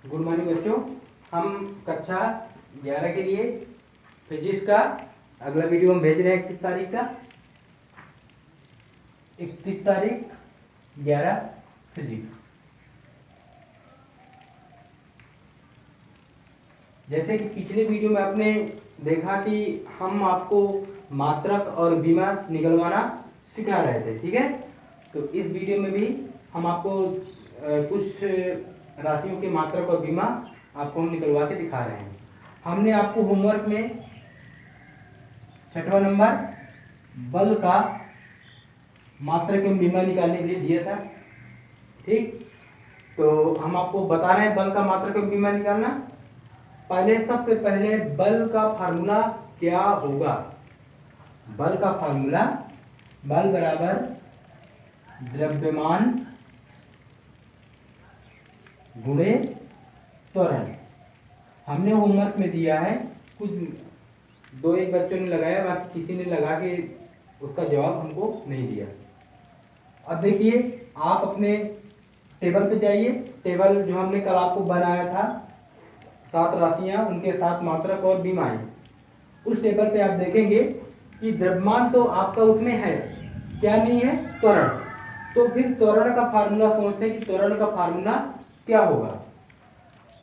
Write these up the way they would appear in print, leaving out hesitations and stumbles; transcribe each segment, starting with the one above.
Good morning बच्चों। हम कक्षा 11 के लिए फिजिक्स का अगला वीडियो हम भेज रहे हैं 31 तारीख का। 31 तारीख 11 फिजिक्स। जैसे कि पिछले वीडियो में आपने देखा कि हम आपको मात्रक और बीमा निकलवाना सिखा रहे थे, ठीक है। तो इस वीडियो में भी हम आपको कुछ राशियों के मात्रक और बीमा आपको हम निकलवा के दिखा रहे हैं। हमने आपको होमवर्क में 6वां नंबर बल का मात्रक एवं बीमा निकालने के लिए दिया था, ठीक। तो हम आपको बता रहे हैं बल का मात्रक एवं बीमा निकालना। सबसे पहले बल का फार्मूला क्या होगा। बल का फार्मूला बल बराबर द्रव्यमान गुणे त्वरण। हमने होमवर्क में दिया है, कुछ 2-1 बच्चों ने लगाया, बाकी किसी ने लगा के उसका जवाब हमको नहीं दिया। अब देखिए, आप अपने टेबल पे जाइए। टेबल जो हमने कल आपको बनाया था, 7 राशियां, उनके 7 मात्रक और बीमाएं। उस टेबल पे आप देखेंगे कि द्रव्यमान तो आपका उसमें है, क्या नहीं है, त्वरण। तो फिर त्वरण का फार्मूला सोचते हैं कि त्वरण का फार्मूला क्या होगा।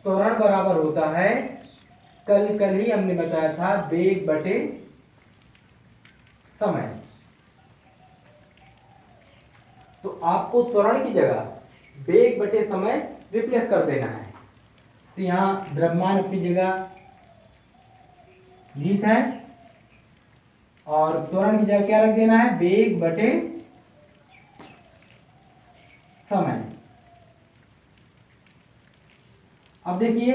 त्वरण बराबर होता है, कल ही हमने बताया था, वेग बटे समय। तो आपको त्वरण की जगह वेग बटे समय रिप्लेस कर देना है। तो यहां द्रव्यमान अपनी जगह लिखा है और त्वरण की जगह क्या रख देना है, वेग बटे समय। अब देखिए,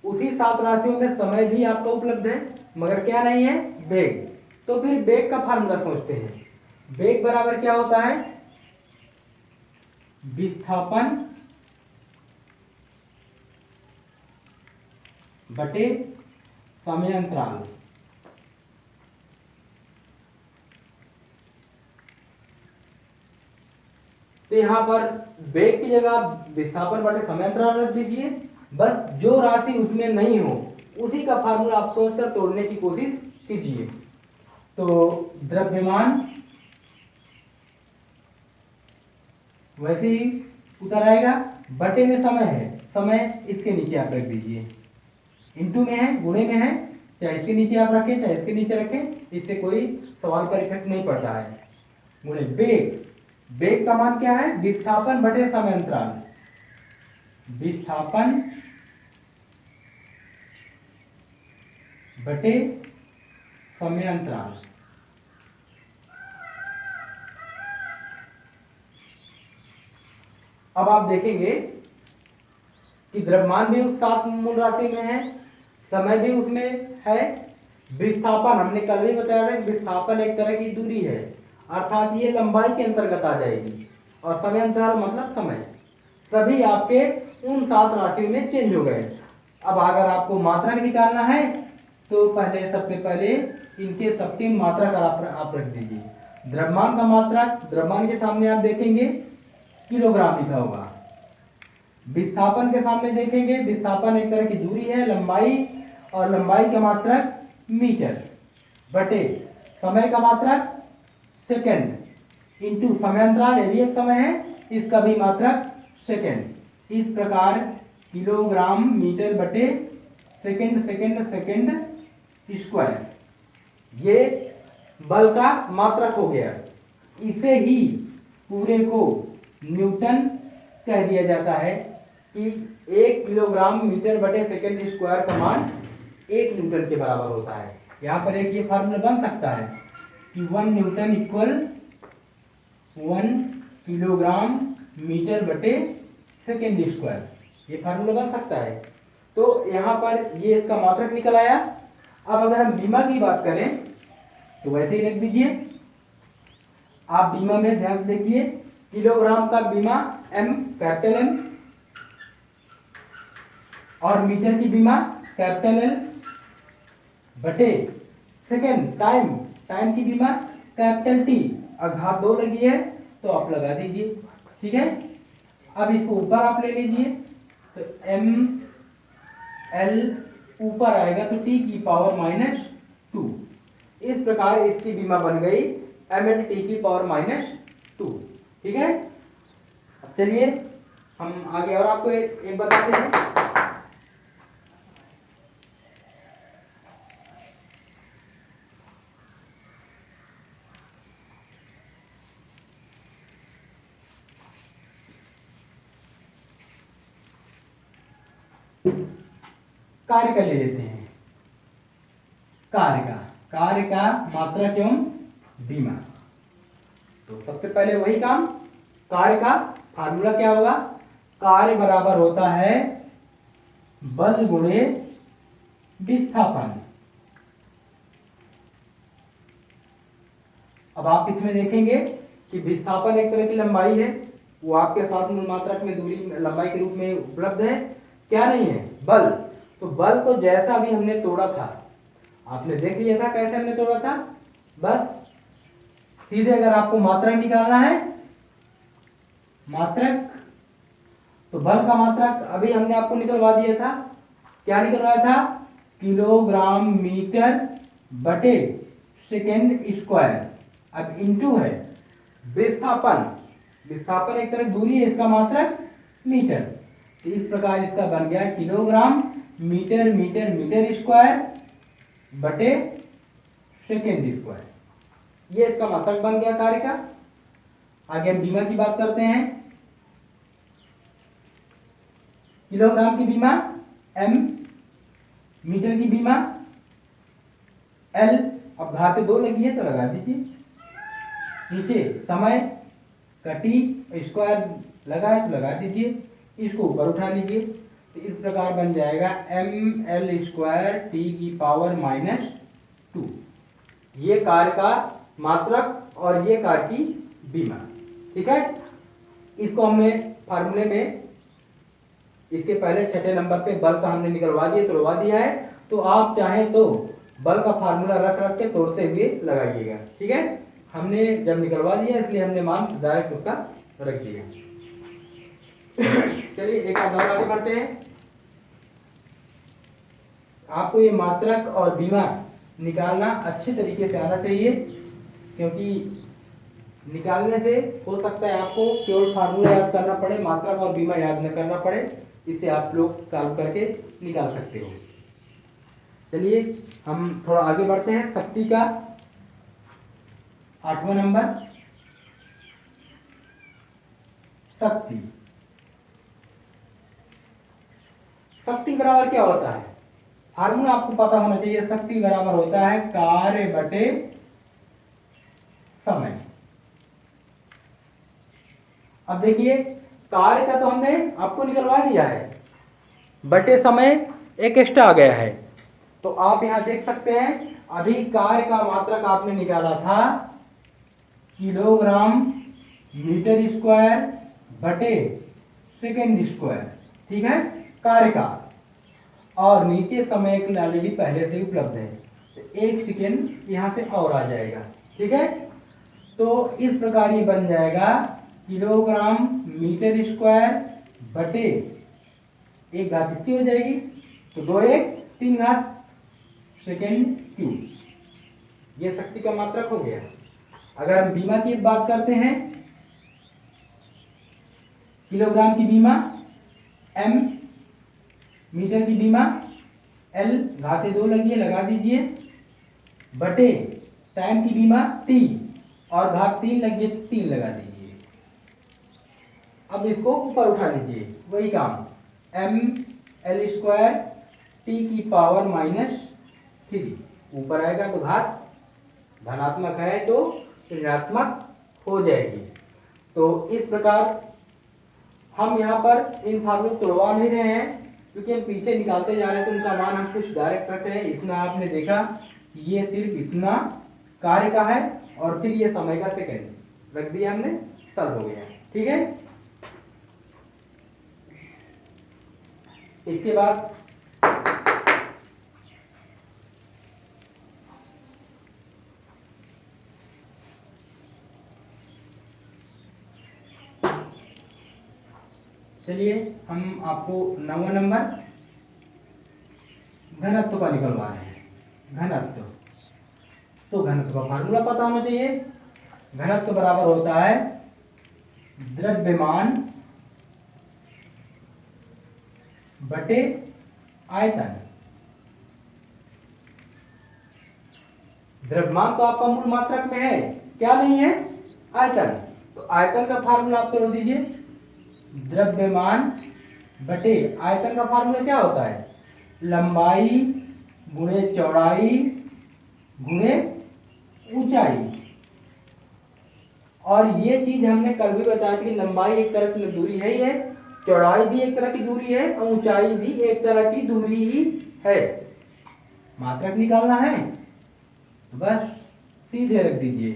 उसी 7 राशियों में समय भी आपका उपलब्ध है, मगर क्या नहीं है, वेग। तो फिर वेग का फार्मूला सोचते हैं। वेग बराबर क्या होता है, विस्थापन बटे समय अंतराल। तो यहां पर वेग की जगह विस्थापन बटे समय अंतराल रख दीजिए। बस जो राशि उसमें नहीं हो उसी का फार्मूला आप सोचकर तोड़ने की कोशिश कीजिए। तो द्रव्यमान वैसे ही उतर आएगा, बटे में समय है, समय इसके नीचे आप रख दीजिए। इंटू में है, गुणे में है, चाहे इसके नीचे आप रखें चाहे इसके नीचे रखें, इससे कोई सवाल पर इफेक्ट नहीं पड़ता है। गुणे वेग, वेग का मान क्या है, विस्थापन बटे समय अंतराल। विस्थापन बटे समय अंतराल। अब आप देखेंगे कि द्रव्यमान भी उस 7 मूल राशि में है, समय भी उसमें है। विस्थापन हमने कल भी बताया था कि विस्थापन एक तरह की दूरी है, अर्थात ये लंबाई के अंतर्गत आ जाएगी। और समय अंतराल मतलब समय। सभी आपके उन 7 राशियों में चेंज हो गए। अब अगर आपको मात्रक निकालना है तो सबसे पहले इनके सबकी मात्रक आप रख दीजिए। द्रव्यमान का मात्रक, द्रव्यमान के सामने आप देखेंगे किलोग्राम लिखा होगा। विस्थापन के सामने देखेंगे, विस्थापन एक तरह की दूरी है, लंबाई, और लंबाई का मात्रक मीटर, बटे समय का मात्रक सेकंड, इंटू समय अंतराल, ये भी एक समय है, इसका भी मात्रक सेकंड। इस प्रकार किलोग्राम मीटर बटे सेकंड सेकंड सेकंड स्क्वायर, ये बल का मात्रक हो गया। इसे ही पूरे को न्यूटन कह दिया जाता है कि 1 किलोग्राम मीटर बटे सेकंड स्क्वायर का मान 1 न्यूटन के बराबर होता है। यहाँ पर एक ये फार्मूला बन सकता है कि 1 न्यूटन इक्वल 1 किलोग्राम मीटर बटे सेकंड स्क्वायर, ये फार्मूला बन सकता है। तो यहाँ पर ये इसका मात्रक निकल आया। अब अगर हम बीमा की बात करें तो वैसे ही रख दीजिए। आप बीमा में ध्यान से देखिए, किलोग्राम का बीमा M, कैपिटल M, और मीटर की बीमा कैपिटल L, बटे सेकेंड टाइम, टाइम की बीमा कैपिटल T, और घात 2 लगी है तो आप लगा दीजिए, ठीक है। अब इसको ऊपर आप ले लीजिए, तो एम एल ऊपर आएगा तो टी की पावर -2। इस प्रकार इसकी बीमा बन गई एम एल टी की पावर -2। ठीक है, अब चलिए हम आगे और आपको एक बताते हैं। कार्य का ले लेते हैं। कार्य का मात्रक एवं बीमा। तो सबसे पहले वही काम, कार्य का फार्मूला क्या होगा? कार्य बराबर होता है बल गुणे विस्थापन। अब आप इसमें देखेंगे कि विस्थापन एक तरह की लंबाई है, वो आपके साथ मूल मात्रक में दूरी लंबाई के रूप में उपलब्ध है, क्या नहीं है? बल। तो बल को जैसा भी हमने तोड़ा था, आपने देख लिया था कैसे हमने तोड़ा था। बस सीधे अगर आपको मात्रक निकालना है, मात्रक, तो बल का मात्रक अभी हमने आपको निकलवा दिया था। क्या निकलवाया था? किलोग्राम मीटर बटे सेकेंड स्क्वायर। अब इनटू है विस्थापन। विस्थापन एक तरह दूरी है, इसका मात्रक मीटर। तो इस प्रकार इसका बन गया kilogram metre metre metre square बटे सेकेंड स्क्वायर। ये इसका मात्रक बन गया कार्य का। आगे हम बीमा की बात करते हैं। किलोग्राम की बीमा m, मीटर की बीमा l। अब घाते 2 लगी है तो लगा दीजिए। नीचे समय का t स्क्वायर लगा है तो लगा दीजिए, इसको ऊपर उठा लीजिए। तो इस प्रकार बन जाएगा एम एल स्क्वायर टी की पावर -2। ये कार्य का मात्रक और ये कार्य की बीमा। ठीक है, इसको हमने फार्मूले में इसके पहले छठे नंबर पे बल का हमने निकलवा दिया है। तो आप चाहें तो बल का फार्मूला रख रख के तोड़ते हुए लगाइएगा। ठीक है, हमने जब निकलवा दिया इसलिए हमने मान डायरेक्ट उसका रख दिया। चलिए एक और आगे बढ़ते हैं। आपको ये मात्रक और बीमा निकालना अच्छे तरीके से आना चाहिए, क्योंकि निकालने से हो सकता है आपको केवल फार्मूला याद करना पड़े, मात्रक और बीमा याद न करना पड़े। इससे आप लोग सॉल्व करके निकाल सकते हो। चलिए हम थोड़ा आगे बढ़ते हैं। शक्ति का 8वां नंबर, शक्ति। शक्ति बराबर क्या होता है? फार्मूला आपको पता होना चाहिए। शक्ति बराबर होता है कार्य बटे समय। अब देखिए, कार्य का तो हमने आपको निकलवा दिया है, बटे समय एक एक्स्ट्रा आ गया है। तो आप यहां देख सकते हैं अभी कार्य का मात्रक आपने निकाला था किलोग्राम मीटर स्क्वायर बटे सेकेंड स्क्वायर। ठीक है, कार्य का, और नीचे समय की ऑलरेडी पहले से उपलब्ध है, तो 1 सेकेंड यहां से और आ जाएगा। ठीक है, तो इस प्रकार ये बन जाएगा किलोग्राम मीटर स्क्वायर बटे 1 घात इसकी हो जाएगी, तो 2 1 3 घात सेकेंड क्यूब। ये शक्ति का मात्रक हो गया। अगर हम बीमा की बात करते हैं, किलोग्राम की बीमा m, मीटर की बीमा l, घाते 2 लगी है लगा दीजिए, बटे टाइम की बीमा t, और घात 3 लगी है 3 लगा दीजिए। अब इसको ऊपर उठा लीजिए, वही काम, m l स्क्वायर t की पावर -3। ऊपर आएगा तो घात धनात्मक है तो ऋणात्मक हो जाएगी। तो इस प्रकार हम यहाँ पर इन फार्मूले तोड़वा नहीं रहे हैं, क्योंकि हम पीछे निकालते जा रहे हैं तो उनका मान हम कुछ डायरेक्ट रख रहे हैं। इतना आपने देखा कि ये सिर्फ इतना कार्य का है, और फिर ये समय का सेकंड रख दिया हमने, सॉल्व हो गया। ठीक है, इसके बाद चलिए हम आपको 9वां नंबर घनत्व का निकलवा रहे हैं। घनत्व, तो घनत्व का फार्मूला पता होना चाहिए। घनत्व बराबर होता है द्रव्यमान बटे आयतन। द्रव्यमान तो आपका मूल मात्रक में है, क्या नहीं है? आयतन। तो आयतन का फार्मूला आप तोड़ दीजिए। द्रव्यमान बटे आयतन का फार्मूला क्या होता है? लंबाई गुणे चौड़ाई गुणे ऊंचाई। और ये चीज हमने कल भी बताया थी कि लंबाई एक तरह की दूरी है ही है, चौड़ाई भी एक तरह की दूरी है और ऊंचाई भी एक तरह की दूरी ही है। मात्रक निकालना है तो बस सीधे रख दीजिए।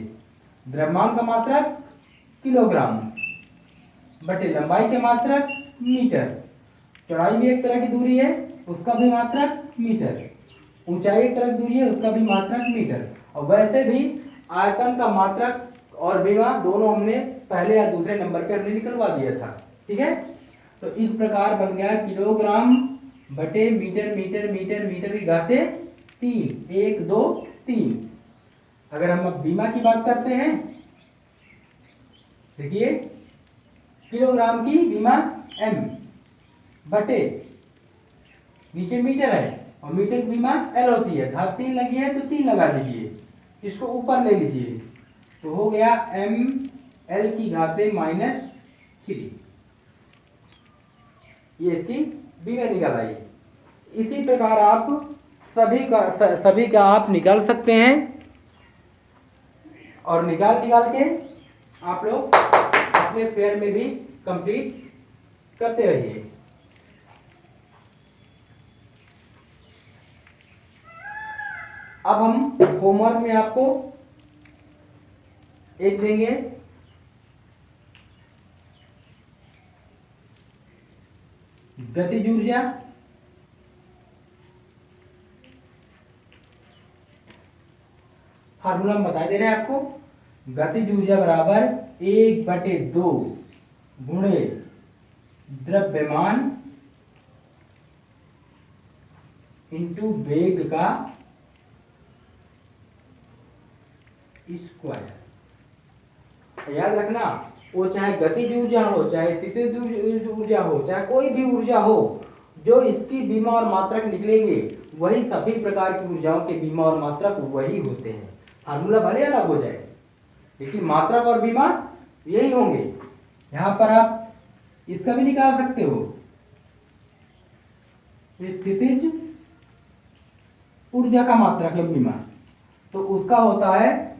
द्रव्यमान का मात्रक किलोग्राम बटे लंबाई के मात्रक मीटर, चौड़ाई भी एक तरह की दूरी है उसका भी मात्रक मीटर, ऊंचाई एक तरह की दूरी है उसका भी मात्रक मीटर। और वैसे भी आयतन का मात्रक और विमा दोनों हमने पहले या दूसरे नंबर पे हमने निकलवा दिया था। ठीक है, तो इस प्रकार बन गया किलोग्राम बटे मीटर, मीटर मीटर मीटर की घाते 3, 1 2 3। अगर हम अब बीमा की बात करते हैं, देखिए किलोग्राम की बीमा m बटे नीचे मीटर है और मीटर की बीमा l होती है। घात 3 लगी है तो 3 लगा लीजिए, इसको ऊपर ले लीजिए तो हो गया m l की घाते -3। ये इसकी बीमा निकल आई। इसी प्रकार आप सभी का आप निकाल सकते हैं और निकाल के आप लोग अपने फेयर में भी कंप्लीट करते रहिए। अब हम होमवर्क में आपको एक देंगे, गतिज ऊर्जा। फार्मूला हम बता दे रहे हैं आपको। गतिज ऊर्जा बराबर 1/2 गुणे द्रव्यमान इंटू वेग का स्क्वायर। याद रखना, वो चाहे गतिज ऊर्जा हो, चाहे स्थितिज ऊर्जा हो, चाहे कोई भी ऊर्जा हो, जो इसकी बीमा और मात्रक निकलेंगे वही सभी प्रकार की ऊर्जाओं के बीमा और मात्रक वही होते हैं। फार्मूला भले अलग हो जाए लेकिन मात्रक और बीमा यही होंगे। यहां पर आप इसका भी निकाल सकते हो, स्थितिज ऊर्जा का मात्रक या बीमा, तो उसका होता है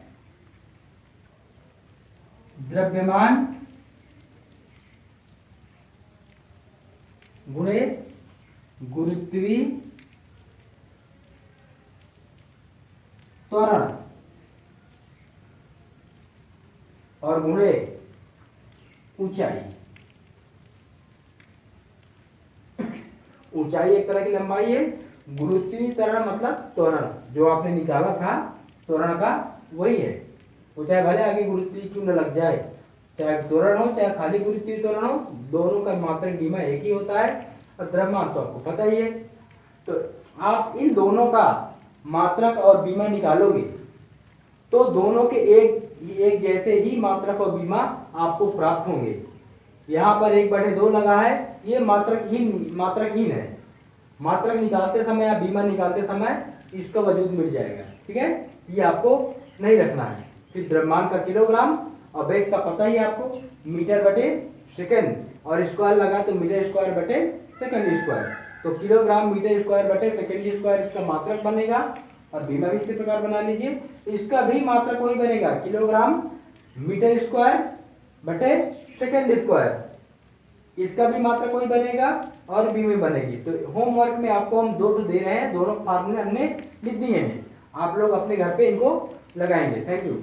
द्रव्यमान गुणे गुरुत्वीय त्वरण और गुणे ऊंचाई। ऊंचाई एक तरह की लंबाई है, गुरुत्वीय त्वरण मतलब त्वरण जो आपने निकाला था त्वरण का वही है। वो चाहे भले आगे गुरुत्वीय क्यों न लग जाए, चाहे त्वरण हो चाहे खाली गुरुत्वीय त्वरण हो, दोनों का मात्रक बीमा एक ही होता है। और द्रव्यमान तो आपको पता ही है। तो आप इन दोनों का मात्रक और बीमा निकालोगे तो दोनों के एक जैसे ही मात्रक और बीमा आपको प्राप्त होंगे। यहाँ पर 1/2 लगा है, ये मात्रकहीन है। मात्रक निकालते समय या बीमा निकालते समय इसका वजूद मिल जाएगा। ठीक है, ये आपको नहीं रखना है। फिर द्रव्यमान का किलोग्राम और वेग का पता ही आपको, मीटर बटे सेकंड और स्क्वायर लगा तो मीटर स्क्वायर बटे सेकंड स्क्वायर। तो किलोग्राम मीटर स्क्वायर बटे सेकंड स्क्वायर इसका मात्रक बनेगा। और बीमा भी इसी प्रकार बना लीजिए, इसका भी मात्रक वही बनेगा, किलोग्राम मीटर स्क्वायर बटे सेकंड स्क्वायर। इसका भी मात्रक वही बनेगा और बीमा बनेगी। तो होमवर्क में आपको हम 2 दे रहे हैं, दोनों फार्मूले हमने लिख दिए हैं, आप लोग अपने घर पे इनको लगाएंगे। Thank you.